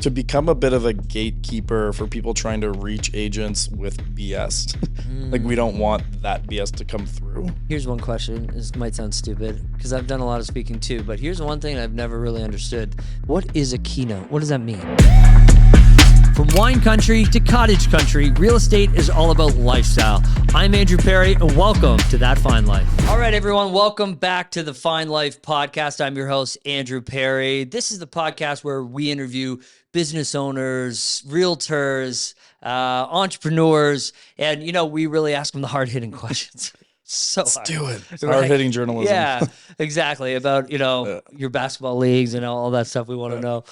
to become a bit of a gatekeeper for people trying to reach agents with BS. Like, we don't want that BS to come through. Here's one question. This might sound stupid because I've done a lot of speaking too, but here's one thing I've never really understood. What is a keynote? What does that mean? From wine country to cottage country, real estate is all about lifestyle. I'm Andrew Perry, and welcome to That Fine Life. All right, everyone, welcome back to the Fine Life podcast. I'm your host, Andrew Perry. This is the podcast where we interview business owners, realtors, entrepreneurs, and, we really ask them the hard-hitting questions. Let's do it. Hard-hitting journalism. Yeah, exactly. About, your basketball leagues and all that stuff we want to know.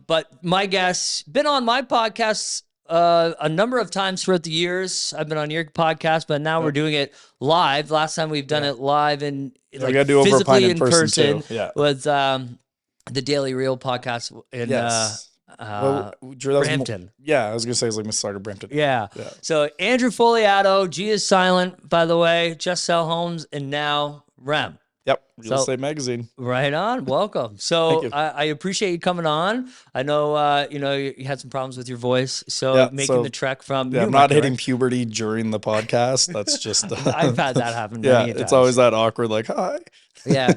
But my guest's been on my podcast a number of times throughout the years. I've been on your podcast, but now we're doing it live. Last time we've done it live and we got to do over a pint in person too. Was the Daily Real podcast in Brampton. I was going to say it's like Mississauga, Brampton. Yeah. So Andrew Fogliato, G is silent, by the way, Just Sell Homes, and now REM. Yep, Real Estate Magazine. Right on. Welcome. So I appreciate you coming on. I know, you had some problems with your voice, so making the trek from... I'm not hitting puberty during the podcast. That's just... I've had that happen many times. It's always that awkward, like, hi. Yeah.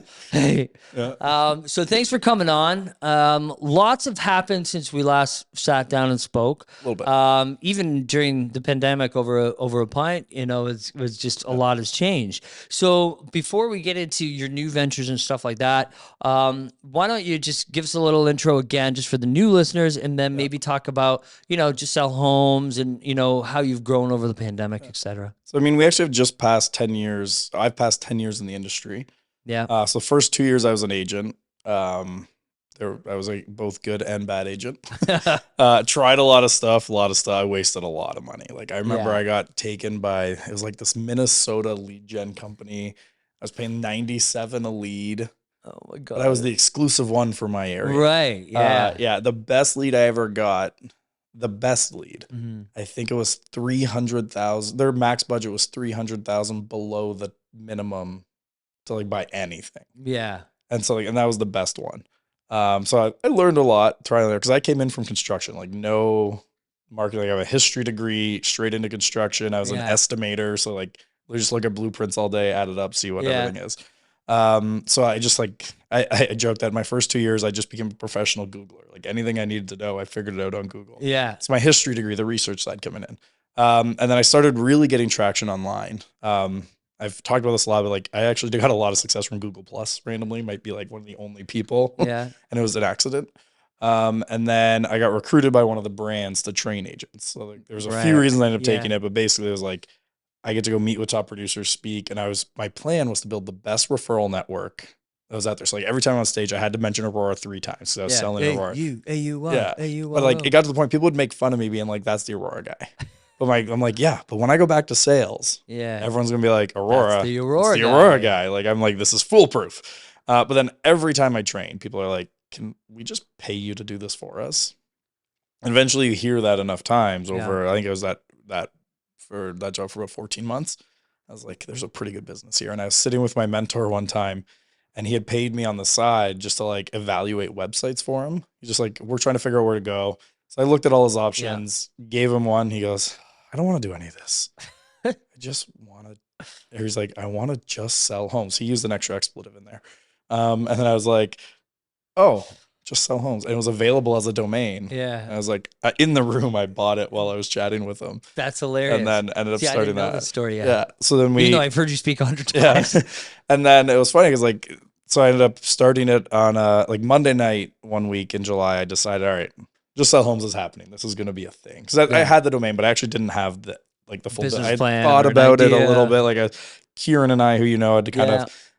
So thanks for coming on. Lots have happened since we last sat down and spoke. A little bit. Even during the pandemic over a pint, it was just a lot has changed. So before we get into your new ventures and stuff like that, why don't you just give us a little intro again, just for the new listeners, and then maybe talk about, Just Sell Homes and, how you've grown over the pandemic, et cetera. So, we actually have just passed 10 years. I've passed 10 years in the industry. Yeah. So first 2 years I was an agent. I was a both good and bad agent. Tried a lot of stuff. I wasted a lot of money. Like I remember I got taken by, it was like this Minnesota lead gen company. I was paying $97 a lead. Oh my God. But I was the exclusive one for my area. Right. Yeah. The best lead I ever got, I think it was 300,000. Their max budget was 300,000 below the minimum to buy anything. Yeah. And so and that was the best one. So I learned a lot trying there because I came in from construction, no marketing. I have a history degree, straight into construction. I was an estimator. So we just look at blueprints all day, add it up, see what everything is. So I just I joked that my first 2 years, I just became a professional Googler. Anything I needed to know, I figured it out on Google. Yeah. It's my history degree, the research side coming in. And then I started really getting traction online. I've talked about this a lot, but I actually got a lot of success from Google Plus randomly, might be one of the only people. Yeah. And it was an accident. And then I got recruited by one of the brands to train agents. So there's a few reasons I ended up taking it, but basically it was I get to go meet with top producers, speak. And my plan was to build the best referral network that was out there. So every time on stage, I had to mention Aurora 3 times. So I was selling Aurora. But it got to the point, people would make fun of me being that's the Aurora guy. But I'm but when I go back to sales, everyone's going to be like, Aurora, that's the Aurora guy. I'm this is foolproof. But then every time I train, people are like, can we just pay you to do this for us? And eventually you hear that enough times over, I think it was that for that job for about 14 months. I was like, there's a pretty good business here. And I was sitting with my mentor one time and he had paid me on the side just to evaluate websites for him. He's just we're trying to figure out where to go. So I looked at all his options, gave him one. He goes, I don't want to do any of this. I just want to, he's like, I want to just sell homes. He used an extra expletive in there. And then I was like, oh, just sell homes. And it was available as a domain. Yeah. And I was like, in the room, I bought it while I was chatting with him. That's hilarious. And then ended up starting I didn't know that. The story yet. Yeah. So then I've heard you speak 100 times. Yeah. And then it was funny because so I ended up starting it on Monday night one week in July. I decided, all right, Just Sell Homes is happening. This is going to be a thing. Because I had the domain, but I actually didn't have the full business I plan. thought about it a little bit. Kieran and I, who had to kind of,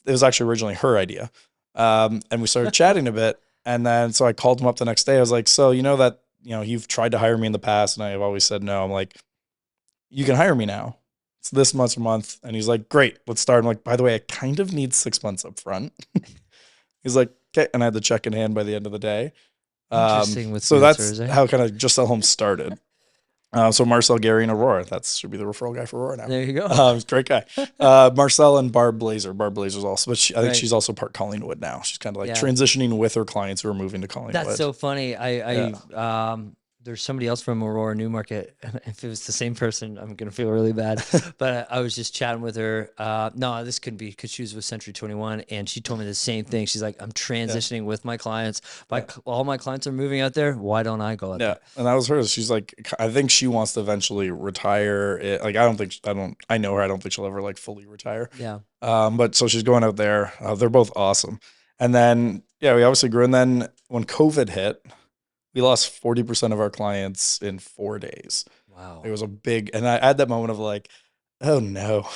it was actually originally her idea. And we started chatting a bit. And then, so I called him up the next day. I was like, so you've tried to hire me in the past and I've always said no. I'm like, you can hire me now. It's this much a month. And he's like, great, let's start. I'm like, by the way, I kind of need 6 months up front. He's like, okay. And I had the check in hand by the end of the day. Interesting with so answers, that's how kind of Just Sell Homes started. So Marcel, Gary, and Aurora. That should be the referral guy for Aurora now. There you go. He's a great guy. Marcel and Barb Blazer. Barb Blazer's also, but I think she's also part Collingwood now. She's kind of like transitioning with her clients who are moving to Collingwood. That's so funny. There's somebody else from Aurora Newmarket. If it was the same person, I'm going to feel really bad. But I was just chatting with her. No, this couldn't be because she was with Century 21. And she told me the same thing. She's like, I'm transitioning with my clients. All my clients are moving out there. Why don't I go out there? And that was hers. She's like, I think she wants to eventually retire. I know her. I don't think she'll ever like fully retire. Yeah. But so she's going out there. They're both awesome. And then, we obviously grew. And then when COVID hit, we lost 40% of our clients in 4 days. Wow. It was a big, and I had that moment of like, oh no,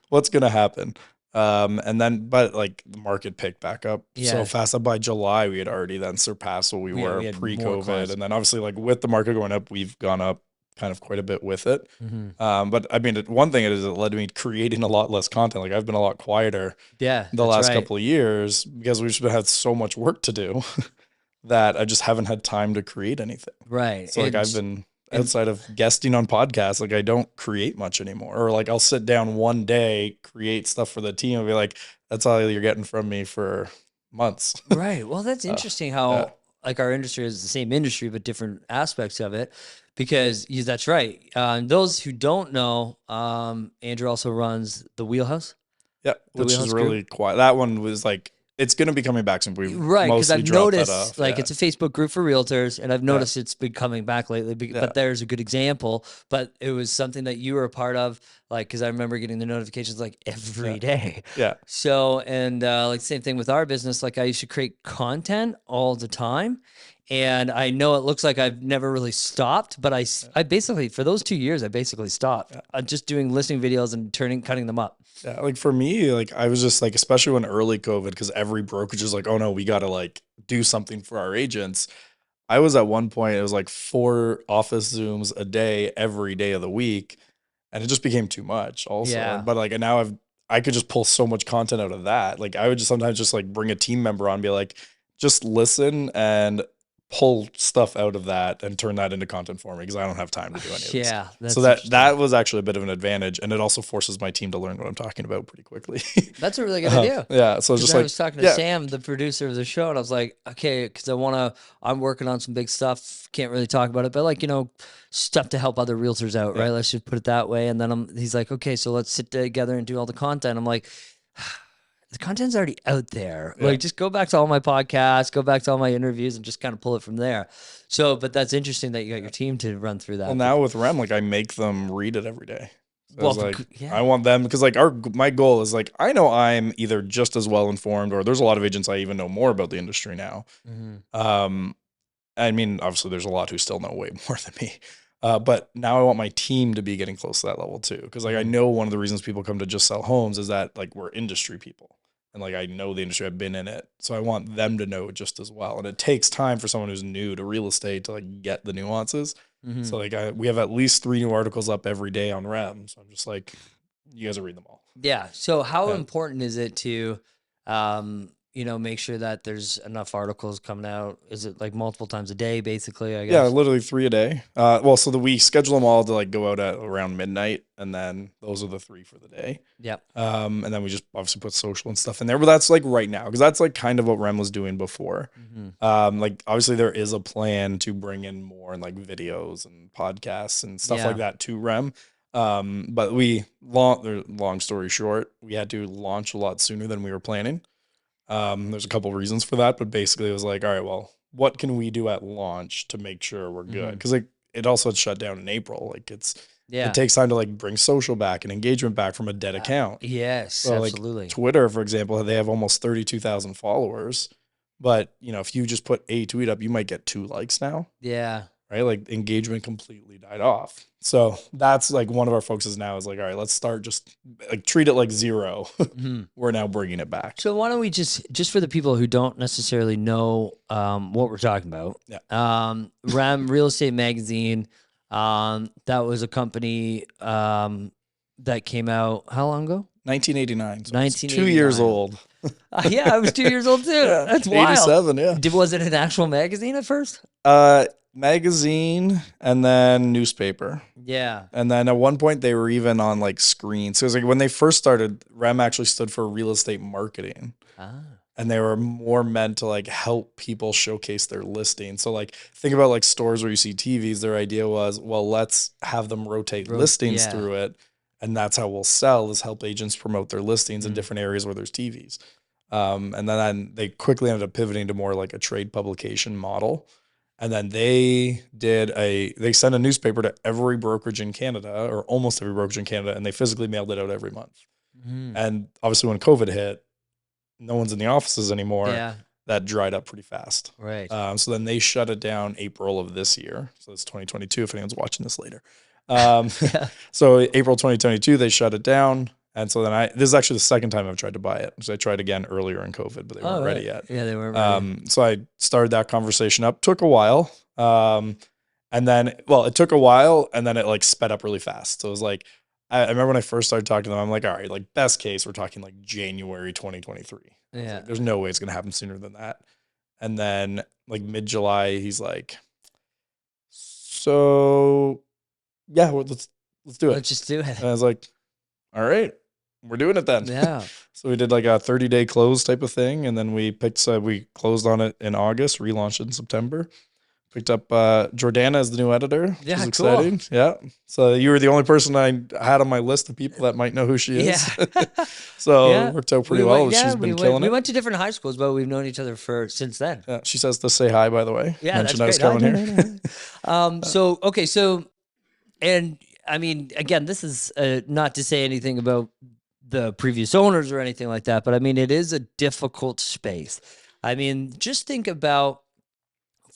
what's going to happen? But like the market picked back up so fast that by July, we had already then surpassed what we were pre-COVID. And then obviously like with the market going up, we've gone up kind of quite a bit with it. But I mean, one thing it led to me creating a lot less content. Like I've been a lot quieter the last couple of years because we've just had so much work to do. That I just haven't had time to create anything. Right. So like I've been outside of guesting on podcasts, like I don't create much anymore. Or like I'll sit down one day, create stuff for the team and be like, that's all you're getting from me for months. Right. Well, that's interesting how like our industry is the same industry, but different aspects of it. Because that's right. Those who don't know, Andrew also runs the Wheelhouse. Yeah, which is really quiet. That one was like, it's going to be coming back soon. Right, because I've noticed, it's a Facebook group for realtors, and I've noticed it's been coming back lately. But there's a good example. But it was something that you were a part of, like, because I remember getting the notifications like every day. Yeah. So, and like same thing with our business. Like I used to create content all the time. And I know it looks like I've never really stopped, but I basically, for those 2 years, I basically stopped. I'm just doing listing videos and cutting them up. Yeah, like for me, like I was just like, especially when early COVID, because every brokerage is like, oh no, we got to like do something for our agents. I was at one point, it was like 4 office Zooms a day, every day of the week. And it just became too much also. Yeah. But like, and now I could just pull so much content out of that. Like I would just sometimes just like bring a team member on and be like, just listen and pull stuff out of that and turn that into content for me because I don't have time to do any of this. Yeah. So that was actually a bit of an advantage, and it also forces my team to learn what I'm talking about pretty quickly. That's a really good idea. Yeah. So just I was talking to Sam, the producer of the show, and I was like, okay, because I'm working on some big stuff. Can't really talk about it, but like, stuff to help other realtors out, right? Let's just put it that way. And then he's like, okay, so let's sit together and do all the content. I'm like, the content's already out there. Like, just go back to all my podcasts, go back to all my interviews, and just kind of pull it from there. So, but that's interesting that you got your team to run through that. Well, now with Rem, like I make them read it every day. So I want them because like my goal is like I know I'm either just as well informed, or there's a lot of agents I even know more about the industry now. I mean, obviously, there's a lot who still know way more than me. But now I want my team to be getting close to that level too. Because like I know one of the reasons people come to Just Sell Homes is that like we're industry people. And like I know the industry, I've been in it. So I want them to know it just as well. And it takes time for someone who's new to real estate to like get the nuances. So like we have at least 3 new articles up every day on Rem. So I'm just like, you guys will read them all. Yeah. So how important is it to make sure that there's enough articles coming out? Is it like multiple times a day, basically, I guess? Yeah, literally 3 a day. So we schedule them all to like go out at around midnight, and then those are the 3 for the day. Yep. And then we just obviously put social and stuff in there, but that's like right now, because that's like kind of what Rem was doing before. Like obviously there is a plan to bring in more like videos and podcasts and stuff like that to Rem. But long story short, we had to launch a lot sooner than we were planning. There's a couple reasons for that, but basically it was like, all right, well, what can we do at launch to make sure we're good? Because like it also had shut down in April. Like it takes time to like bring social back and engagement back from a dead account. Yes, so absolutely. Like Twitter, for example, they have almost 32,000 followers, but if you just put a tweet up, you might get 2 likes now. Yeah. Right? Like engagement completely died off. So that's like one of our focuses now is like, all right, let's start just like treat it like 0. We're now bringing it back. So why don't we just for the people who don't necessarily know what we're talking about, Rem Real Estate Magazine, that was a company that came out how long ago? 1989. So 1989. 2 years old. Yeah, I was 2 years old too. That's wild. 87, yeah. Was it an actual magazine at first? magazine and then newspaper. Yeah. And then at one point they were even on like screens. So it was like when they first started, REM actually stood for real estate marketing. Ah. And they were more meant to like help people showcase their listing. So like think about like stores where you see TVs. Their idea was, well, let's have them rotate listings through it. And that's how we'll sell, is help agents promote their listings in different areas where there's TVs. And then they quickly ended up pivoting to more like a trade publication model. And then they sent a newspaper to every brokerage in Canada, or almost every brokerage in Canada, and they physically mailed it out every month. And obviously when COVID hit, no one's in the offices anymore. Yeah. That dried up pretty fast. Right. So then they shut it down April of this year. So it's 2022 if anyone's watching this later. So April 2022, they shut it down. And so then this is actually the second time I've tried to buy it. So I tried again earlier in COVID, but they weren't ready yet. Yeah, they weren't ready. So I started that conversation up. Took a while. And then, it took a while and then it like sped up really fast. So it was like, I remember when I first started talking to them, I'm like, all right, like best case, we're talking like January 2023. Yeah. Like, there's no way it's going to happen sooner than that. And then like mid-July, he's like, so yeah, let's do it. Let's just do it. And I was like, all right, we're doing it then. Yeah. So we did like a 30-day close type of thing. And then we closed on it in August, relaunched it in September. Picked up Jordana as the new editor. Yeah, which is exciting. Cool. Yeah. So you were the only person I had on my list of people that might know who she is. Yeah. So it worked out pretty well. She's been killing it. We went to different high schools, but we've known each other since then. Yeah. She says to say hi, by the way. Yeah, mentioned that's I was great. coming here. So, and I mean, again, this is not to say anything about the previous owners or anything like that, but I mean, it is a difficult space. I mean, just think about,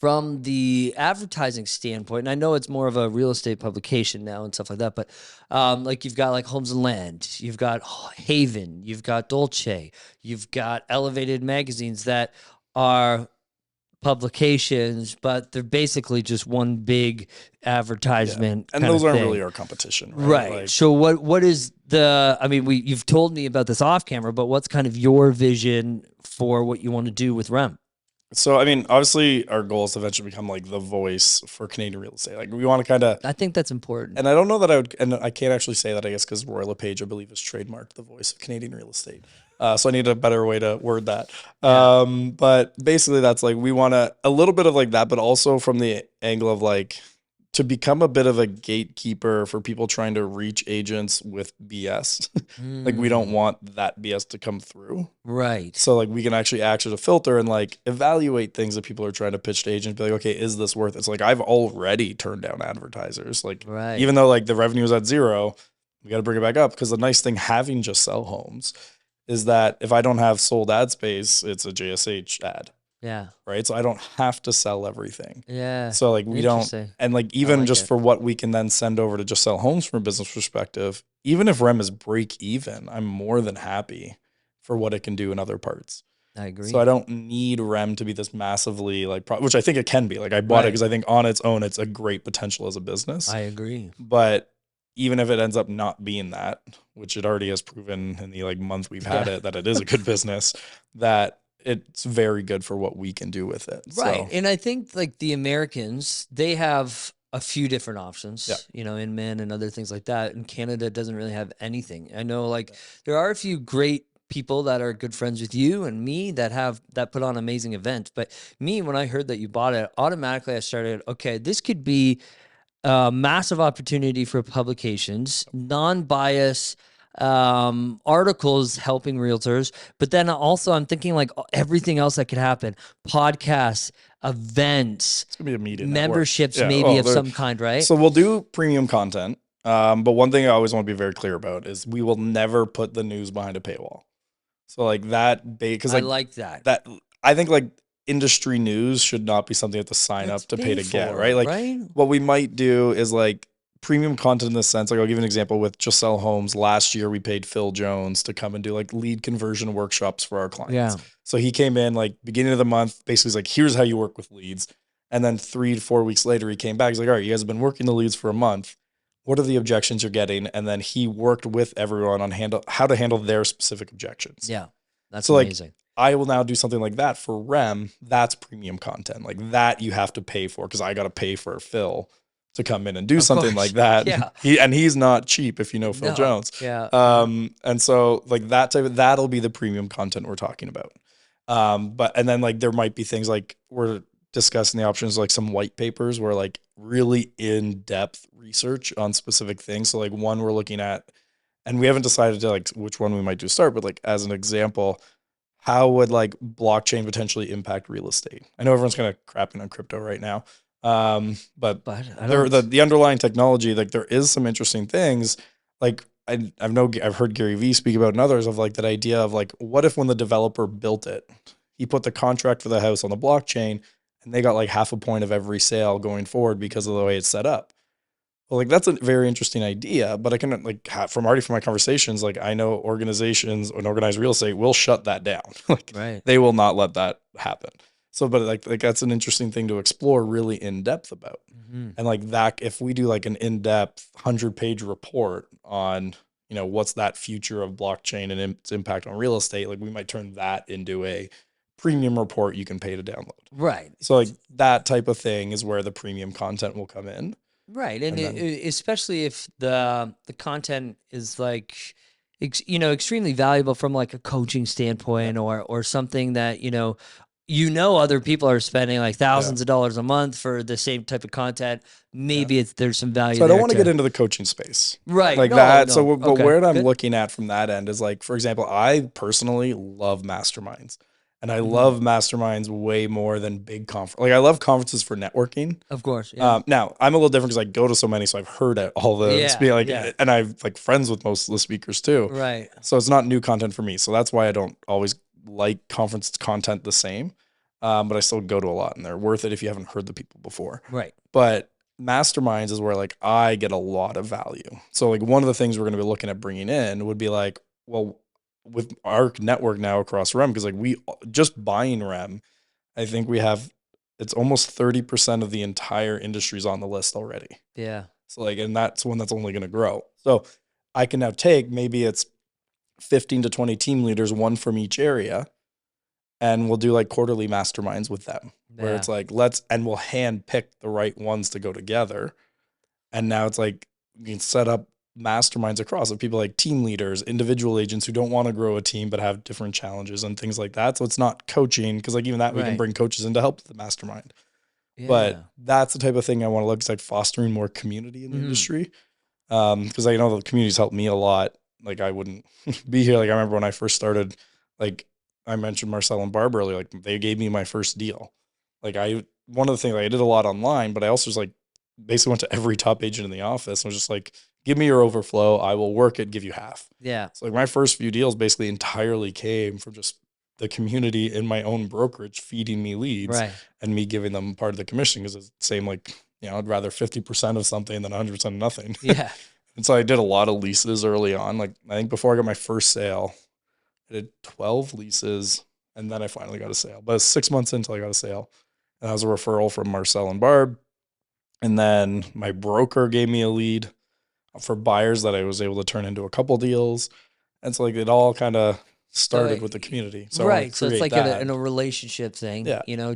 from the advertising standpoint, and I know it's more of a real estate publication now and stuff like that, but like you've got like Homes and Land, you've got Haven, you've got Dolce, you've got Elevated magazines that are publications, but they're basically just one big advertisement. And those aren't really our competition, right? Like, so what is the? I mean, you've told me about this off camera, but what's kind of your vision for what you want to do with REM? So, I mean, obviously our goal is to eventually become like the voice for Canadian real estate. Like we want to kind of, I think that's important. And I don't know that I would, and I can't actually say that, I guess, because Royal LePage, I believe, is trademarked the voice of Canadian real estate. So I need a better way to word that. Yeah. But basically that's like, we want a little bit of like that, but also from the angle of like, to become a bit of a gatekeeper for people trying to reach agents with BS. Like we don't want that BS to come through. Right. So like we can actually act as a filter and like evaluate things that people are trying to pitch to agents. Be like, okay, is this worth it? It's like I've already turned down advertisers. Like even though like the revenue is at zero, we got to bring it back up, because the nice thing having Just Sell Homes is that if I don't have sold ad space, it's a JSH ad. Yeah. Right. So I don't have to sell everything. Yeah. So like we don't, and like even like just for what we can then send over to Just Sell Homes from a business perspective, even if REM is break even, I'm more than happy for what it can do in other parts. I agree. So I don't need REM to be this massively like, which I think it can be. Like I bought it because I think on its own, it's a great potential as a business. I agree. But even if it ends up not being that, which it already has proven in the like month we've had it, that it is a good business, that it's very good for what we can do with it. Right. So. And I think like the Americans, they have a few different options, you know, in men and other things like that. And Canada doesn't really have anything. I know like there are a few great people that are good friends with you and me that put on amazing events. But me, when I heard that you bought it, automatically I started, okay, this could be a massive opportunity for publications, non-bias, articles helping realtors, but then also I'm thinking like everything else that could happen: podcasts, events, it's gonna be a media memberships, maybe of some kind, right? So we'll do premium content. But one thing I always want to be very clear about is we will never put the news behind a paywall. So like that, because like, I like that. That I think like industry news should not be something you have to sign up to pay to get, right? Like what we might do is like premium content in this sense. Like I'll give you an example with Just Sell Homes. Last year we paid Phil Jones to come and do like lead conversion workshops for our clients. Yeah. So he came in like beginning of the month, basically he's like, here's how you work with leads. And then 3 to 4 weeks later, he came back. He's like, all right, you guys have been working the leads for a month. What are the objections you're getting? And then he worked with everyone on how to handle their specific objections. Yeah. That's so amazing. Like, I will now do something like that for REM. That's premium content. Like that you have to pay for because I got to pay for Phil to come in and do Of something course. like that. Yeah. He's not cheap if you know Phil No. Jones. Yeah. And so like that'll be the premium content we're talking about. And then like there might be things like we're discussing the options like some white papers where like really in-depth research on specific things. So like one we're looking at, and we haven't decided to like which one we might do start, but like as an example, how would like blockchain potentially impact real estate? I know everyone's kind of crapping on crypto right now. But the underlying technology, like there is some interesting things. Like I've heard Gary Vee speak about and others of like that idea of like, what if when the developer built it, he put the contract for the house on the blockchain and they got like half a point of every sale going forward because of the way it's set up. Well, like that's a very interesting idea, but I can like from my conversations, like I know organizations and organized real estate will shut that down. Like they will not let that happen. So, but like that's an interesting thing to explore really in depth about. And like that, if we do like an in-depth 100-page report on, what's that future of blockchain and its impact on real estate, like we might turn that into a premium report you can pay to download. Right. So like that type of thing is where the premium content will come in. Right. And especially if the content is like, extremely valuable from like a coaching standpoint or something that, other people are spending like thousands of dollars a month for the same type of content. Maybe there's some value. So I don't want to get into the coaching space. Right. Like that. No. So but where I'm looking at from that end is like, for example, I personally love masterminds. And I love masterminds way more than big conference. Like I love conferences for networking. Of course. Yeah. Now I'm a little different because I go to so many, so I've heard all the and I've like friends with most of the speakers too. Right. So it's not new content for me. So that's why I don't always like conference content the same. But I still go to a lot, and they're worth it if you haven't heard the people before. Right. But masterminds is where like I get a lot of value. So like one of the things we're going to be looking at bringing in would be like, well, with our network now across REM, because like we just buying REM, I think it's almost 30% of the entire industry's on the list already. Yeah. So like, and that's one that's only going to grow. So I can now take, maybe it's 15 to 20 team leaders, one from each area, and we'll do like quarterly masterminds with them where it's like, and we'll hand pick the right ones to go together. And now it's like, you can set up masterminds across of people like team leaders, individual agents who don't want to grow a team but have different challenges and things like that. So it's not coaching, because like even that we can bring coaches in to help with the mastermind. Yeah. But that's the type of thing I want to look, it's like fostering more community in the industry. Because I know the community's helped me a lot. Like I wouldn't be here. Like I remember when I first started, like I mentioned Marcel and Barb earlier, like they gave me my first deal. Like one of the things, like I did a lot online, but I also just like basically went to every top agent in the office and was just like, give me your overflow. I will work it, give you half. Yeah. So like my first few deals basically entirely came from just the community in my own brokerage feeding me leads and me giving them part of the commission, because it's the same, like, I'd rather 50% of something than 100% of nothing. Yeah. And so I did a lot of leases early on. Like I think before I got my first sale, I did 12 leases and then I finally got a sale. But it was 6 months until I got a sale. And that was a referral from Marcel and Barb. And then my broker gave me a lead for buyers that I was able to turn into a couple deals. And so like it all kind of started with the community. So so it's like in a relationship thing,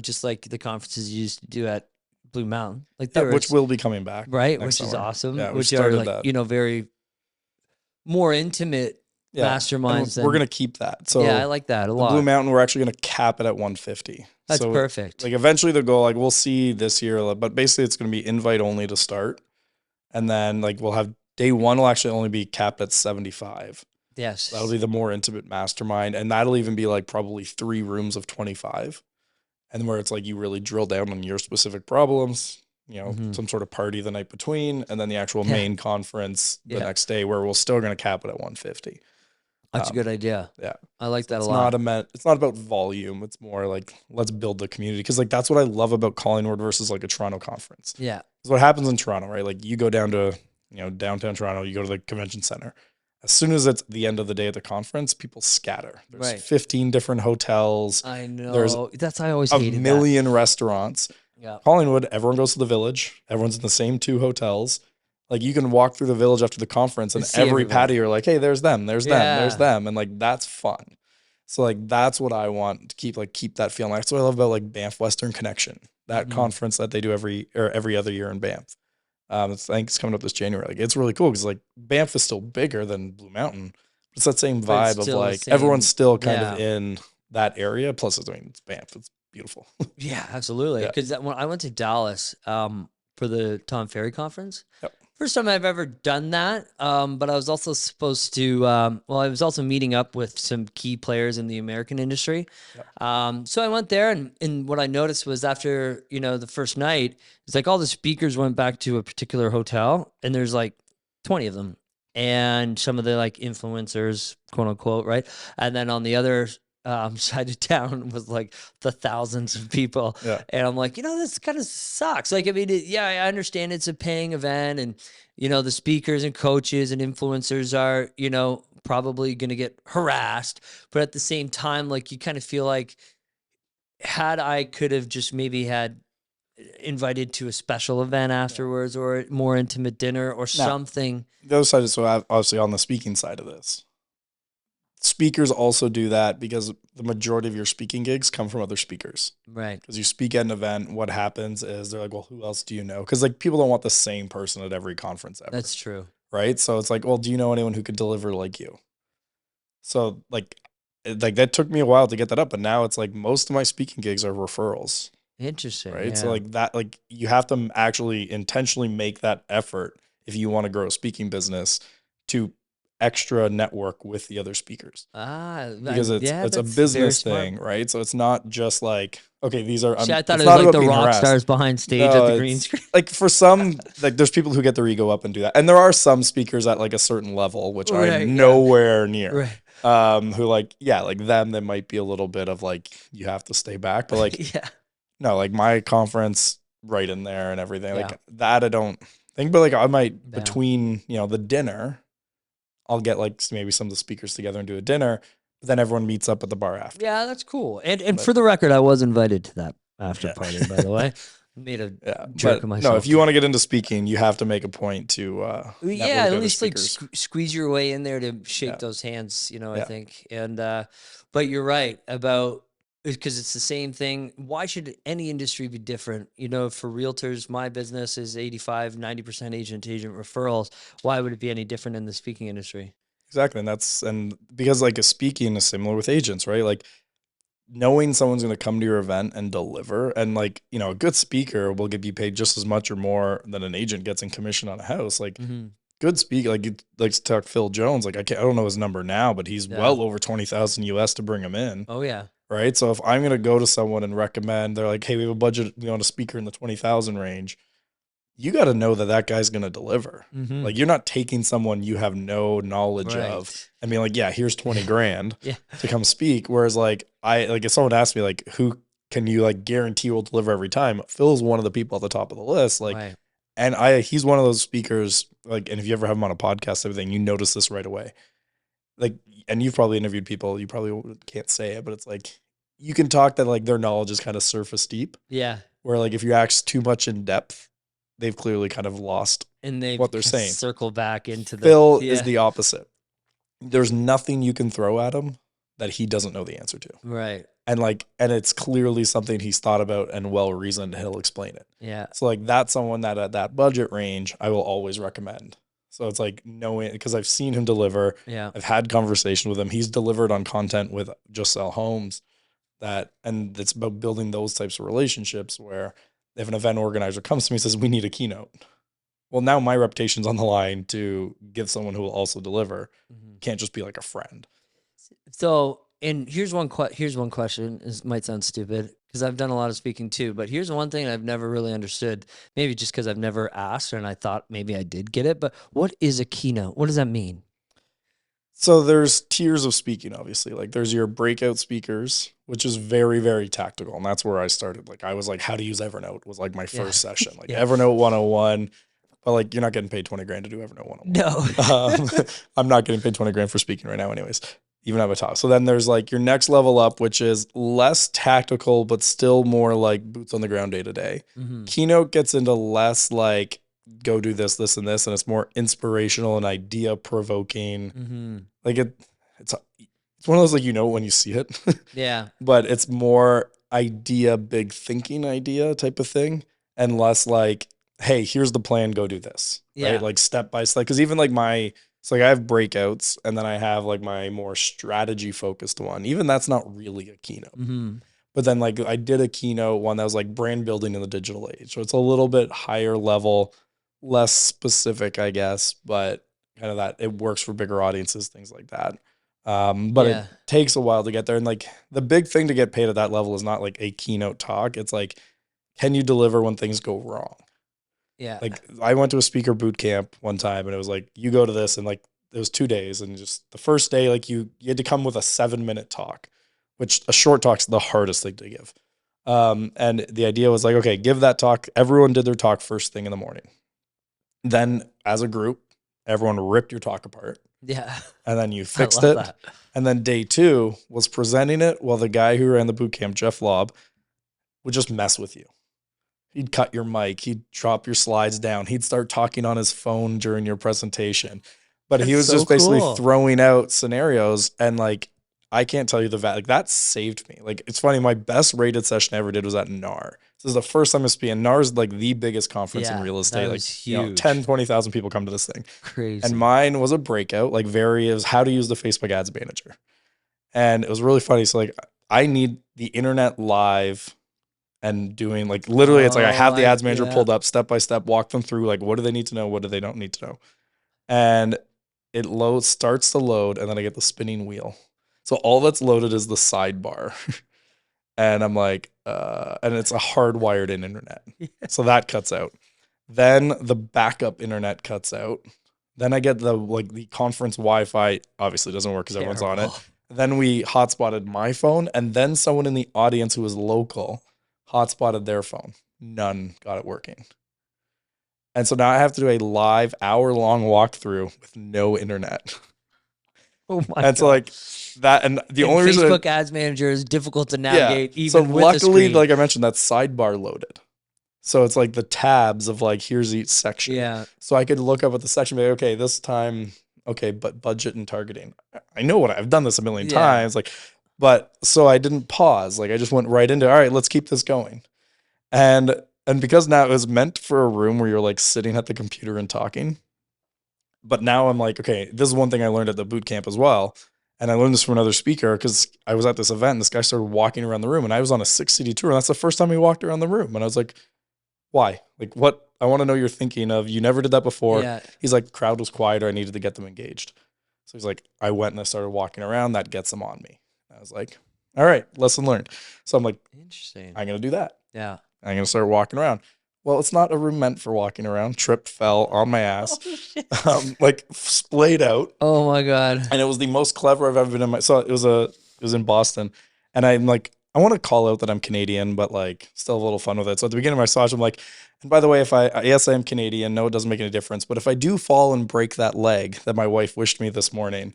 just like the conferences you used to do at Blue Mountain, like which will be coming back. Right. Which is awesome. Yeah, which are like, very more intimate masterminds. We're going to keep that. So I like that a lot. Blue Mountain, we're actually going to cap it at 150. That's perfect. Like eventually the goal, like we'll see this year, but basically it's going to be invite only to start. And then like we'll have day one will actually only be capped at 75. Yes. That'll be the more intimate mastermind. And that'll even be like probably 3 rooms of 25. And where it's like you really drill down on your specific problems, some sort of party the night between, and then the actual main conference the next day, where we're still going to cap it at 150. That's a good idea. Yeah. I like that a lot. It's not about volume. It's more like, let's build the community. Cause like, that's what I love about Collingwood versus like a Toronto conference. Yeah. Because what happens in Toronto, right? Like you go down to, downtown Toronto, you go to the convention center. As soon as it's the end of the day at the conference, people scatter. There's 15 different hotels. I know. There's I always hated a million restaurants. Yeah. Collingwood, everyone goes to the Village. Everyone's in the same 2 hotels. Like you can walk through the Village after the conference and every patio you're like, hey, there's them, there's them, there's them. And like, that's fun. So like that's what I want to keep that feeling. That's what I love about like Banff Western Connection, that conference that they do every other year in Banff. I think it's coming up this January. Like it's really cool because like Banff is still bigger than Blue Mountain. It's that same But it's vibe of still the like same. everyone's still kind Yeah. of in that area. Plus, it's Banff. It's beautiful. Yeah, absolutely. Yeah. Because when I went to Dallas for the Tom Ferry conference, Yep. first time I've ever done that. But I was also supposed to, I was also meeting up with some key players in the American industry. Yep. So I went there, and what I noticed was after, the first night, it's like all the speakers went back to a particular hotel, and there's like 20 of them. And some of the like influencers, quote unquote, right? And then on the other side of town was like the thousands of people. Yeah. And I'm like, this kind of sucks. Like, I mean, I understand it's a paying event, and, the speakers and coaches and influencers are, probably going to get harassed. But at the same time, like, you kind of feel like had I could have just maybe had invited to a special event afterwards or a more intimate dinner or something. The other side is so obviously on the speaking side of this. Speakers also do that because the majority of your speaking gigs come from other speakers. Right. Because you speak at an event, what happens is they're like, well, who else do you know? Because like people don't want the same person at every conference ever. That's true. Right. So it's like, well, do you know anyone who could deliver like you? So like that took me a while to get that up, but now it's like most of my speaking gigs are referrals. Interesting. Right. Yeah. So like that, like you have to actually intentionally make that effort if you want to grow a speaking business to extra network with the other speakers. Because it's a business thing, right? So it's not just like, okay, these are. See, I thought it was like the rock stars behind stage at the green screen. Like for some, like there's people who get their ego up and do that, and there are some speakers at like a certain level, which I'm nowhere near. Right. Who like them, there might be a little bit of like you have to stay back, but like no, like my conference right in there and everything like that. I don't think, but like I might between the dinner. I'll get like maybe some of the speakers together and do a dinner. But then everyone meets up at the bar after. Yeah, that's cool. And for the record, I was invited to that after party, by the way. Made a jerk of myself. No, if you want to get into speaking, you have to make a point to at least like squeeze your way in there to shake those hands. I think. And but you're right about. Because it's the same thing. Why should any industry be different? For realtors, my business is 85, 90% agent-to-agent referrals. Why would it be any different in the speaking industry? Exactly. And because like a speaking is similar with agents, right? Like knowing someone's going to come to your event and deliver, and like, a good speaker will get you paid just as much or more than an agent gets in commission on a house. Like good speaker, like you like to talk Phil Jones. Like I don't know his number now, but he's well over 20,000 US to bring him in. Oh yeah. Right. So if I'm going to go to someone and recommend, they're like, hey, we have a budget, we want a speaker in the 20,000 range. You got to know that guy's going to deliver. Like you're not taking someone you have no knowledge of and being like, yeah, here's 20 grand to come speak. Whereas like if someone asked me like, who can you like guarantee will deliver every time? Phil's one of the people at the top of the list. Like, and he's one of those speakers, like, and if you ever have him on a podcast, everything, you notice this right away. Like, and you've probably interviewed people, you probably can't say it, but it's like, you can talk that like their knowledge is kind of surface deep. Yeah. Where like, if you ask too much in depth, they've clearly kind of lost what they're saying. Circle back into Phil is the opposite. There's nothing you can throw at him that he doesn't know the answer to. Right. And it's clearly something he's thought about and well-reasoned, and he'll explain it. Yeah. So like that's someone that at that budget range, I will always recommend. So it's like knowing, because I've seen him deliver. Yeah. I've had conversations with him. He's delivered on content with Just Sell Homes and it's about building those types of relationships where if an event organizer comes to me and says, we need a keynote. Well, now my reputation's on the line to give someone who will also deliver. Can't just be like a friend. So, and here's one question. This might sound stupid because I've done a lot of speaking too, but here's one thing I've never really understood, maybe just because I've never asked and I thought maybe I did get it, but what is a keynote? What does that mean? So there's tiers of speaking, obviously. Like there's your breakout speakers, which is very, very tactical. And that's where I started. Like I was like, how to use Evernote was like my first session. Like Evernote 101. But like you're not getting paid 20 grand to do Evernote 101. No. I'm not getting paid 20 grand for speaking right now anyways. Even at my top. So then there's like your next level up, which is less tactical, but still more like boots on the ground day to day. Keynote gets into less like go do this, this, and this, and it's more inspirational and idea provoking. Like it's one of those, like, when you see it, Yeah. but it's more idea, big thinking idea type of thing, and less like, hey, here's the plan, go do this, right? Yeah. Like step by step. Because even like it's like I have breakouts, and then I have like my more strategy focused one. Even that's not really a keynote. Mm-hmm. But then like I did a keynote one that was like brand building in the digital age. So it's a little bit higher level, less specific, I guess, but kind of that it works for bigger audiences, things like that. But it Yeah. takes a while to get there. And like the big thing to get paid at that level is not like a keynote talk. It's like, can you deliver when things go wrong? Yeah. Like I went to a speaker boot camp one time, and it was like, you go to this, and like it was 2 days, and just the first day, like you had to come with a 7-minute talk, which a short talk's the hardest thing to give. And the idea was like, okay, give that talk. Everyone did their talk first thing in the morning. Then as a group, everyone ripped your talk apart. Yeah. And then you I fixed love it. that. And then day 2 was presenting it, while the guy who ran the boot camp, Jeff Lobb, would just mess with you. He'd cut your mic. He'd drop your slides down. He'd start talking on his phone during your presentation. But he That's was so just basically cool. throwing out scenarios, and like, I can't tell you the value. Like that saved me. Like it's funny. My best rated session I ever did was at NAR. This is the first time I speak. And NAR is like the biggest conference in Yeah, real that estate. Like was huge. 10, 20,000 people come to this thing. Crazy. And mine was a breakout. Like it was how to use the Facebook Ads Manager. And it was really funny. So like I need the internet live and doing like literally it's like I have the ads manager pulled up step by step, walk them through like what do they need to know, what do they don't need to know. And it starts to load, and then I get the spinning wheel. So all that's loaded is the sidebar. And I'm like, and it's a hardwired in internet. So that cuts out. Then the backup internet cuts out. Then I get the conference Wi-Fi obviously doesn't work because everyone's on it. Then we hotspotted my phone, and then someone in the audience who was local hotspotted their phone. None got it working. And so now I have to do a live hour-long walkthrough with no internet. Oh my And so God. like that, and the And only reason Facebook Ads Manager is difficult to navigate even so with luckily, the screen. like I mentioned, that sidebar loaded. So it's like the tabs of like, here's each section. Yeah. So I could look up at the section and be like, okay, this time, okay, but budget and targeting. I know I've done this a million times. Like, but so I didn't pause. Like I just went right into, all right, let's keep this going. And because now it was meant for a room where you're like sitting at the computer and talking. But now I'm like, okay, this is one thing I learned at the boot camp as well. And I learned this from another speaker because I was at this event and this guy started walking around the room, and I was on a 6-city tour. And that's the first time he walked around the room. And I was like, why? Like, what? I want to know you're thinking of. You never did that before. Yeah. He's like, crowd was quieter. I needed to get them engaged. So he's like, I went and I started walking around. That gets them on me. I was like, all right, lesson learned. So I'm like, Interesting. I'm going to do that. Yeah. I'm going to start walking around. Well, it's not a room meant for walking around. Tripped, fell on my ass, like splayed out. Oh my God. And it was the most clever I've ever been in my. So it was in Boston, and I'm like, I want to call out that I'm Canadian, but like still have a little fun with it. So at the beginning of my massage, I'm like, and by the way, yes, I am Canadian. No, it doesn't make any difference. But if I do fall and break that leg that my wife wished me this morning,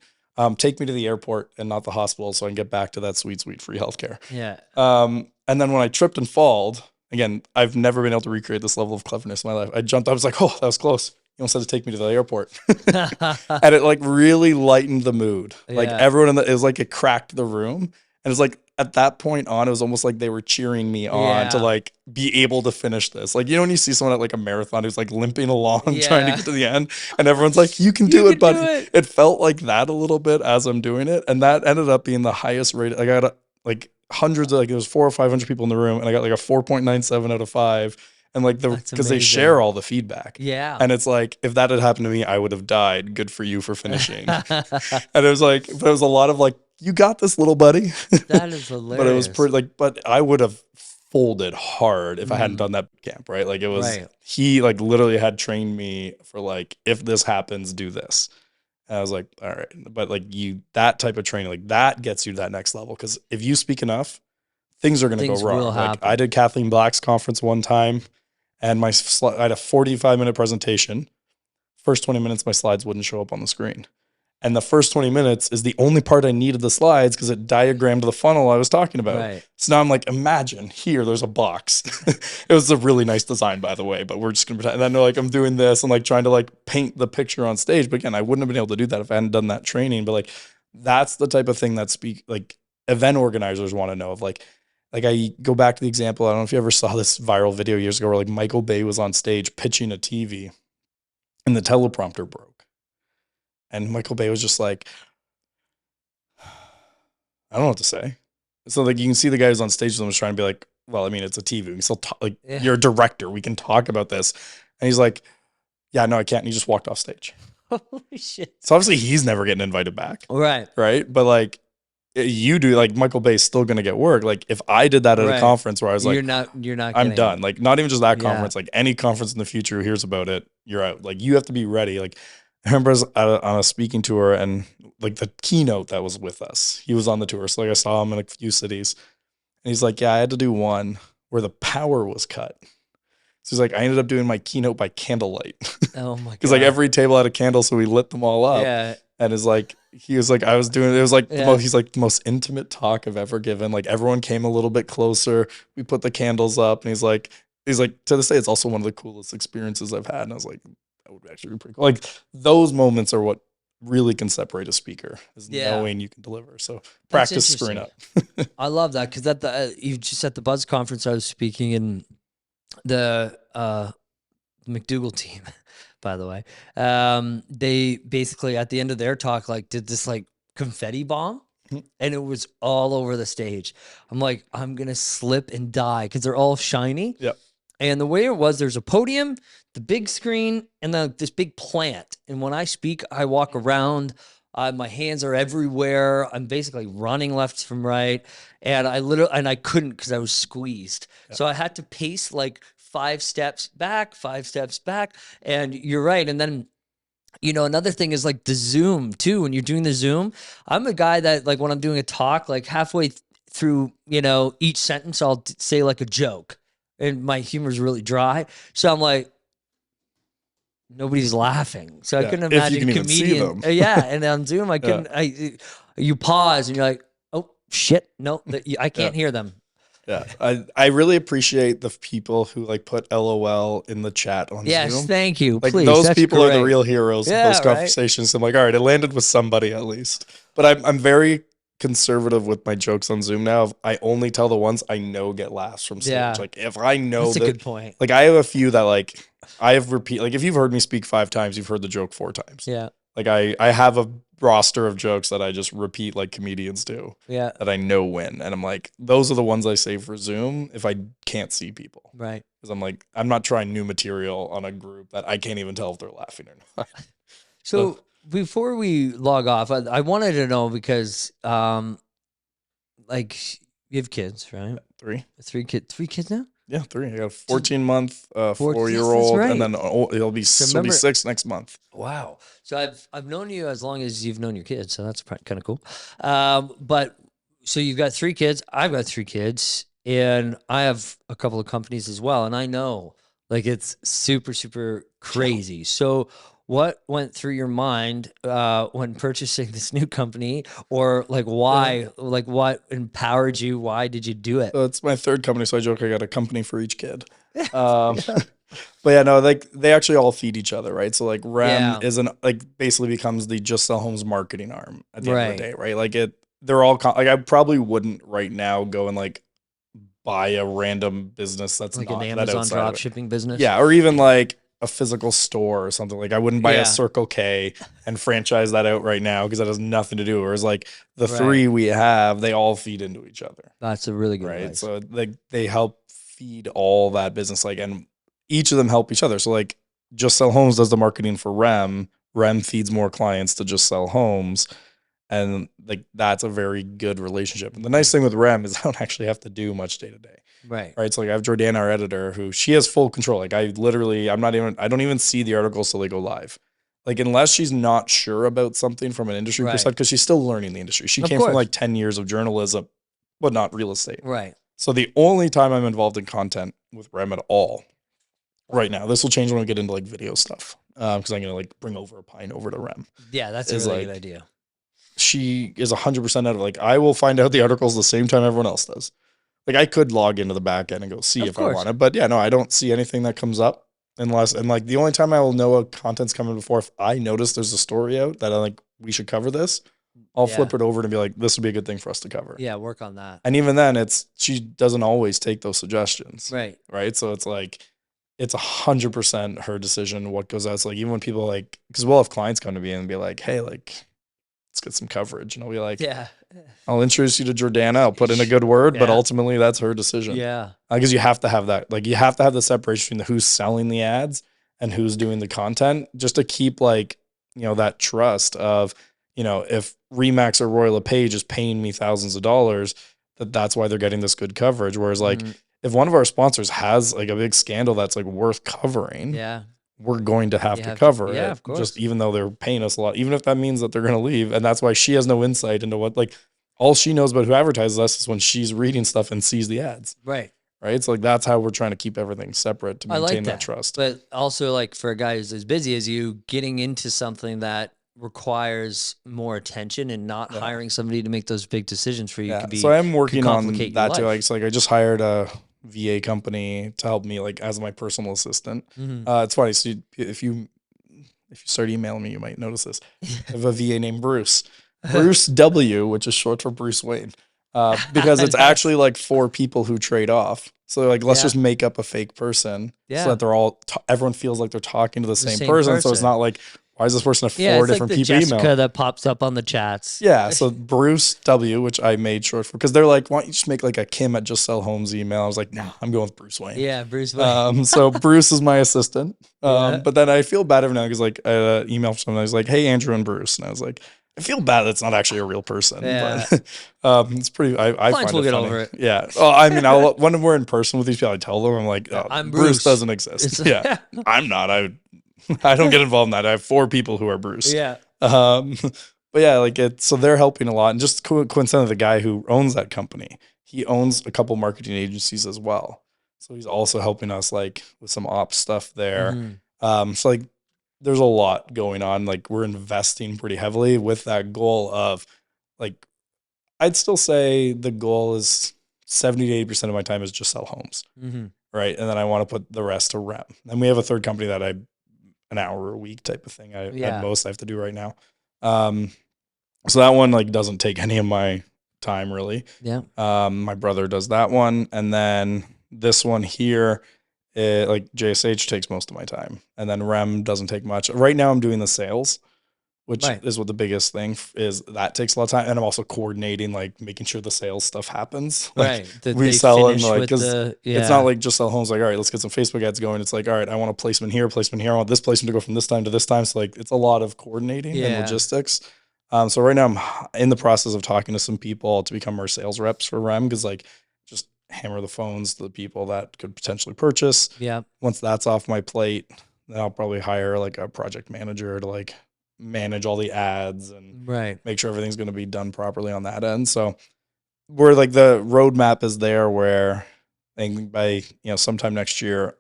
take me to the airport and not the hospital so I can get back to that sweet, sweet free healthcare. Yeah. And then when I tripped and falled, again, I've never been able to recreate this level of cleverness in my life. I jumped. I was like, oh, that was close. You almost had to take me to the airport. And it like really lightened the mood. Like everyone it was like it cracked the room. And it's like at that point on, it was almost like they were cheering me on to like be able to finish this. Like, you know, when you see someone at like a marathon who's like limping along trying to get to the end, and everyone's like, you can do it, buddy. It felt like that a little bit as I'm doing it. And that ended up being the highest rated. I got like hundreds of, like, there was 400 or 500 people in the room, and I got like a 4.97 out of 5. And like because they share all the feedback. Yeah. And it's like, if that had happened to me, I would have died. Good for you for finishing. And it was like, but it was a lot of like, you got this, little buddy. That is hilarious. But it was pretty like, but I would have folded hard if I hadn't done that camp, right? Like it was, he like literally had trained me for like, if this happens, do this. And I was like, all right. But like that type of training, like that gets you to that next level. Because if you speak enough, things are going to go wrong. Like I did Kathleen Black's conference one time, and I had a 45-minute presentation. First 20 minutes, my slides wouldn't show up on the screen. And the first 20 minutes is the only part I needed the slides because it diagrammed the funnel I was talking about. Right. So now I'm like, imagine here, there's a box. It was a really nice design, by the way, but we're just going to pretend. And then like, I'm doing this and like trying to like paint the picture on stage. But again, I wouldn't have been able to do that if I hadn't done that training. But like that's the type of thing that like event organizers want to know of. Like I go back to the example. I don't know if you ever saw this viral video years ago where like Michael Bay was on stage pitching a TV and the teleprompter broke. And Michael Bay was just like, I don't know what to say. So like you can see the guy who's on stage with him was trying to be like, well, I mean, it's a TV. We can still talk, like you're a director. We can talk about this. And he's like, yeah, no, I can't. And he just walked off stage. Holy shit. So obviously he's never getting invited back. Right. Right. But like you do, like Michael Bay's still going to get work. Like if I did that at a conference where I was like, you're not, I'm done. Like not even just that conference, like any conference in the future who hears about it, you're out. Like you have to be ready. Like I remember I was on a speaking tour and like the keynote that was with us, he was on the tour. So like I saw him in a few cities and he's like, yeah, I had to do one where the power was cut. So he's like, I ended up doing my keynote by candlelight. Oh my God. Because like every table had a candle. So we lit them all up. Yeah. And is like, he was like, I was doing, it was like, he's like the most intimate talk I've ever given. Like everyone came a little bit closer. We put the candles up and he's like, to this day, it's also one of the coolest experiences I've had. And I was like, that would actually be pretty cool. Like those moments are what really can separate a speaker is knowing you can deliver. So practice screwing up. I love that. Cause at the, you just at the Buzz conference, I was speaking in the McDougall team, by the way. They basically at the end of their talk, like did this like confetti bomb and it was all over the stage. I'm like, I'm going to slip and die because they're all shiny. Yep. And the way it was, there's a podium, the big screen, and then this big plant. And when I speak, I walk around. My hands are everywhere. I'm basically running left from right. And I couldn't because I was squeezed. Yeah. So I had to pace like 5 steps back. And you're right. And then, you know, another thing is like the Zoom too. When you're doing the Zoom, I'm a guy that like when I'm doing a talk, like halfway through, you know, each sentence, I'll say like a joke. And my humor is really dry. So I'm like, nobody's laughing. So I couldn't imagine comedian. And on Zoom, I couldn't, you pause and you're like, oh shit. No, I can't hear them. Yeah. I really appreciate the people who like put LOL in the chat on Zoom. Yes, thank you. Like please, those people are the real heroes of those conversations. Right? I'm like, all right, it landed with somebody at least. But I'm very conservative with my jokes on Zoom now. I only tell the ones I know get laughs from stage. Yeah. Like if I know that's a good point. Like I have a few that like I have like if you've heard me speak 5 times, you've heard the joke 4 times. Yeah. Like I have a roster of jokes that I just repeat like comedians do. Yeah. That I know win. And I'm like, those are the ones I save for Zoom if I can't see people. Right. Because I'm like, I'm not trying new material on a group that I can't even tell if they're laughing or not. So before we log off, I wanted to know because like you have kids, right? 3 kids now? Yeah, 3. I got a 14-month, 4-year-old, and then he'll be 6 next month. Wow. So I've known you as long as you've known your kids, so that's kind of cool. But so you've got 3 kids. I've got 3 kids, and I have a couple of companies as well. And I know, like, it's super, super crazy. So what went through your mind when purchasing this new company, or like why, like what empowered you? Why did you do it? So it's my 3rd company. So I joke I got a company for each kid. But yeah, no, like they actually all feed each other, right? So like Rem basically becomes the Just Sell Homes marketing arm at the end of the day, right? Like they're all like I probably wouldn't right now go and like buy a random business that's like not an Amazon drop shipping business. Yeah, or even like a physical store or something. Like I wouldn't buy a Circle K and franchise that out right now because that has nothing to do. Whereas like the 3 we have, they all feed into each other. That's a really good advice. So they help feed all that business. Like, and each of them help each other. So like Just Sell Homes does the marketing for Rem. Rem feeds more clients to Just Sell Homes. And like that's a very good relationship. And the nice thing with Rem is I don't actually have to do much day to day. Right. So like I have Jordana, our editor, who she has full control. Like I don't even see the articles till they go live. Like unless she's not sure about something from an industry perspective, because she's still learning the industry. She came from like 10 years of journalism, but not real estate. Right. So the only time I'm involved in content with Rem at all right now, this will change when we get into like video stuff. Because I'm gonna like bring over a pine over to Rem. Yeah, that's a really good idea. She is 100% out of like, I will find out the articles the same time everyone else does. Like I could log into the back end and go see if I want it, but yeah, no, I don't see anything that comes up and like the only time I will know a content's coming before if I notice there's a story out that I like we should cover this, I'll flip it over and be like, this would be a good thing for us to cover. Yeah, work on that. And even then, she doesn't always take those suggestions. Right. Right. So it's like, it's 100% her decision what goes out. So like, even when people like, because we'll have clients come to me and be like, hey, like, let's get some coverage. And I'll be like, yeah, I'll introduce you to Jordana. I'll put in a good word, but ultimately that's her decision. Yeah. Because you have to have that. Like, you have to have the separation between who's selling the ads and who's doing the content, just to keep like, that trust of, if Remax or Royal LePage is paying me thousands of dollars, that's why they're getting this good coverage. Whereas like, if one of our sponsors has like a big scandal that's like worth covering, we're going to have to cover it. Of course. Just even though they're paying us a lot, even if that means that they're going to leave. And that's why she has no insight into what, like, all she knows about who advertises us is when she's reading stuff and sees the ads. Right. Right. So like, that's how we're trying to keep everything separate to maintain that trust. But also, like, for a guy who's as busy as you, getting into something that requires more attention and not hiring somebody to make those big decisions for you could be. So I'm working on that too. Life. Like I just hired a VA company to help me, like, as my personal assistant. It's funny. So if you start emailing me, you might notice this. I have a VA named Bruce W, which is short for Bruce Wayne, because it's actually like 4 people who trade off. So like, let's just make up a fake person so that they're all, everyone feels like they're talking to the same person. So it's not like, why is this person have 4 different like people Jessica email? that pops up on the chats. Yeah. So Bruce W, which I made short for, because they're like, why don't you just make like a Kim at Just Sell Homes email? I was like, no, I'm going with Bruce Wayne. Yeah, Bruce Wayne. So Bruce is my assistant. But then I feel bad every now because like I email from someone. I was like, hey, Andrew and Bruce, and I was like, I feel bad that's not actually a real person. Yeah. But it's pretty. I find will it get funny. over it. Yeah. Oh, I mean, when we're in person with these people, I tell them, I'm like, I'm Bruce doesn't exist. Yeah, I'm not. I don't get involved in that. I have 4 people who are Bruce. Yeah. But yeah, like so they're helping a lot. And just coincidentally, the guy who owns that company, he owns a couple marketing agencies as well. So he's also helping us like with some ops stuff there. So like there's a lot going on. Like we're investing pretty heavily with that goal of like, I'd still say the goal is 70 to 80% of my time is just sell homes. Right. And then I want to put the rest to rem. And we have a third company that an hour a week type of thing. At most I have to do right now. So that one like doesn't take any of my time really. Yeah. My brother does that one. And then this one here, like JSH takes most of my time. And then REM doesn't take much. Right now I'm doing the sales, which is what the biggest thing is. That takes a lot of time. And I'm also coordinating, like making sure the sales stuff happens. Like, we sell and like, because it's not like just sell homes. Like, all right, let's get some Facebook ads going. It's like, all right, I want a placement here. I want this placement to go from this time to this time. So like, it's a lot of coordinating and logistics. So right now I'm in the process of talking to some people to become our sales reps for REM. Cause like just hammer the phones to the people that could potentially purchase. Yeah. Once that's off my plate, then I'll probably hire like a project manager to like manage all the ads and make sure everything's going to be done properly on that end. So we're like, the roadmap is there where I think by, sometime next year,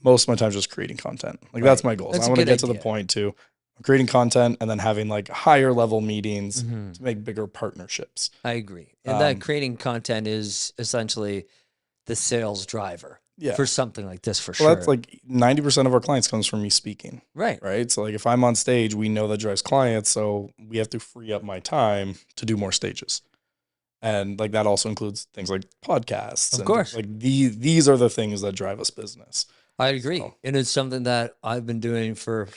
most of my time is just creating content. Like that's my goal. I want to get to the point too. Creating content and then having like higher level meetings to make bigger partnerships. I agree. And that creating content is essentially the sales driver for something like this, for sure. That's like 90% of our clients comes from me speaking. Right. So like if I'm on stage, we know that drives clients. So we have to free up my time to do more stages. And like that also includes things like podcasts. Of course. Like these are the things that drive us business. I agree. So. And it's something that I've been doing for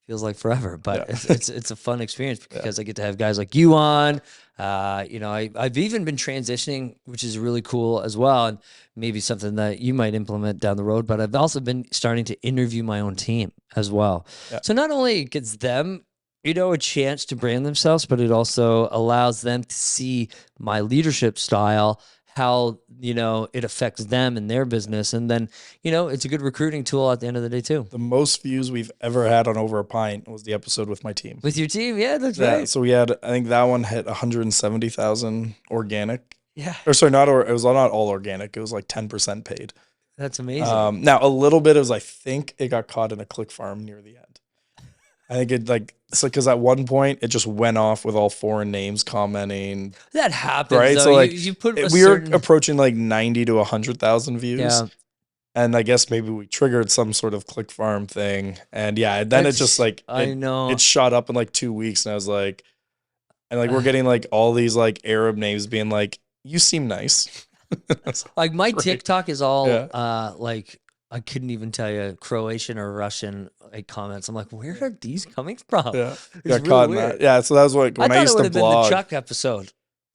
feels like forever, but it's a fun experience because I get to have guys like you on. I've even been transitioning, which is really cool as well, and maybe something that you might implement down the road. But I've also been starting to interview my own team as well. Yeah. So not only it gets them, a chance to brand themselves, but it also allows them to see my leadership style, how it affects them and their business. And then, it's a good recruiting tool at the end of the day too. The most views we've ever had on Over a Pint was the episode with my team. With your team? Yeah, that's right. So we had, I think that one hit 170,000 organic. Yeah. Or sorry, it was not all organic. It was like 10% paid. That's amazing. Now a little bit I think it got caught in a click farm near the end. I think because at one point it just went off with all foreign names commenting. That happens, right? Though. So like you put were approaching like 90 to 100,000 views. Yeah. And I guess maybe we triggered some sort of click farm thing. And then it just like, it shot up in like 2 weeks. And I was like, And like we're getting like all these like Arab names being like, you seem nice. Like my great. TikTok is all Yeah. like I couldn't even tell you Croatian or Russian like comments. I'm like, where are these coming from? Yeah. It's Got really caught in weird. that. Yeah. So that was like when I thought it used would to have been the blog. Chuck episode.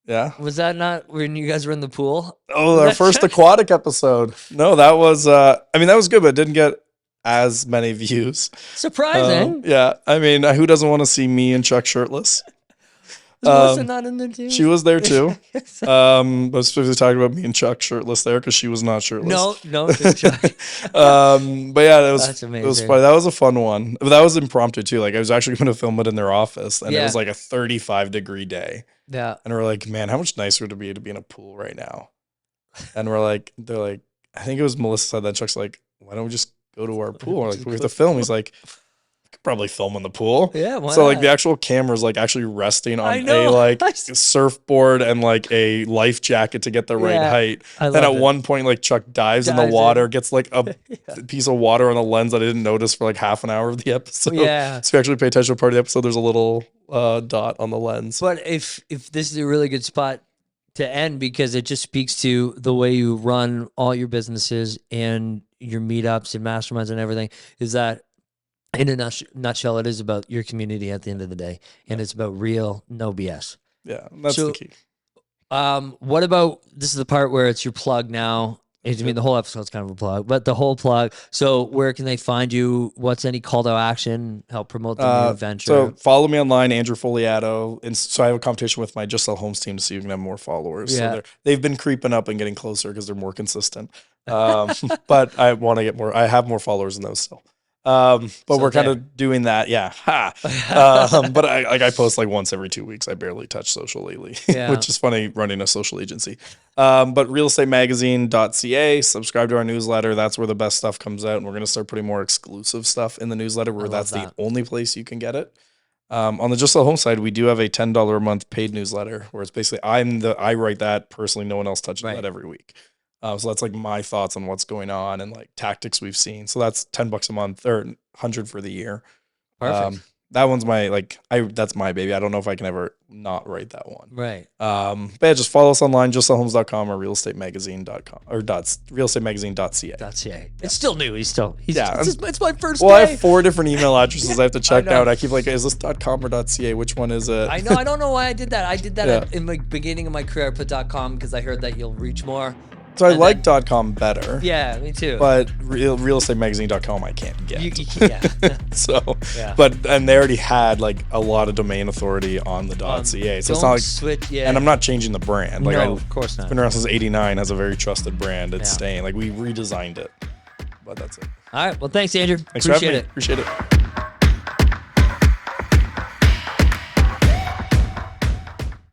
Yeah. Was that not when you guys were in the pool? Oh, Was our that first Chuck? aquatic episode. No, that was I mean that was good, but it didn't get as many views. Surprising. Yeah. I mean, who doesn't want to see me and Chuck shirtless? Was Melissa not in there too? She was there too. I was specifically talking about me and Chuck shirtless there because she was not shirtless. No, Chuck. But yeah, it was That's it was amazing. fun. That was a fun one. But that was impromptu too. Like I was actually going to film it in their office, and it was like a 35-degree day. Yeah. And we're like, man, how much nicer would it be to be in a pool right now? And we're like, they're like, I think it was Melissa said that. Chuck's like, why don't we just go to our pool? We're like, we have to film. He's like, we could probably film in the pool. Yeah. Why So not? like the actual camera's like actually resting I on know. a like surfboard and like a life jacket to get the right Yeah, height. I Then at loved it. one point, like Chuck dives in the Dives water, in. gets like a piece of water on the lens that I didn't notice for like half an hour of the episode. Yeah. So if you actually pay attention to part of the episode, there's a little dot on the lens. But if this is a really good spot to end because it just speaks to the way you run all your businesses and your meetups and masterminds and everything, is that in a nutshell, it is about your community at the end of the day, and it's about real, no BS. Yeah, that's So, the key. What about, this is the part where it's your plug now. I mean, the whole episode's kind of a plug, but the whole plug. So where can they find you? What's any call to action? Help promote the new venture. So follow me online, Andrew Fogliato. And so I have a competition with my Just Sell Homes team to see who can have more followers. Yeah. So they've been creeping up and getting closer because they're more consistent. But I want to get more. I have more followers than those still. But So we're kind there. of doing that. Yeah. Ha. But I post like once every 2 weeks. I barely touch social lately, Yeah. which is funny running a social agency. But realestatemagazine.ca, subscribe to our newsletter. That's where the best stuff comes out. And we're going to start putting more exclusive stuff in the newsletter where love that's that. the only place you can get it. On the Just Sell Home side, we do have a $10 a month paid newsletter where it's basically I write that personally. No one else touches Right. that every week. So that's like my thoughts on what's going on and like tactics we've seen. So that's $10 a month or 100 for the year. Perfect. That one's my that's my baby. I don't know if I can ever not write that one. Right. But yeah, just follow us online, justsellhomes.com or realestatemagazine.com or realestatemagazine.ca. That's It's still new. He's Yeah. it's my first Well, I day. have 4 different email addresses I have to check know. out. I keep like, is this .com or .ca? Which one is it? I know. I don't know why I did that. I did that Yeah. in the beginning of my career. I put .com because I heard that you'll reach more. So I and like .com better. Yeah, me too. But realestatemagazine.com I can't get. Yeah. So, Yeah. and they already had like a lot of domain authority on the .ca. So it's Don't not like, switch. Yeah. and I'm not changing the brand. Like No, of course not. Been around since '89, has a very trusted brand. It's Yeah. staying. Like we redesigned it, but that's it. All right. Well, thanks, Andrew. Thanks for having Appreciate me. it. Appreciate it.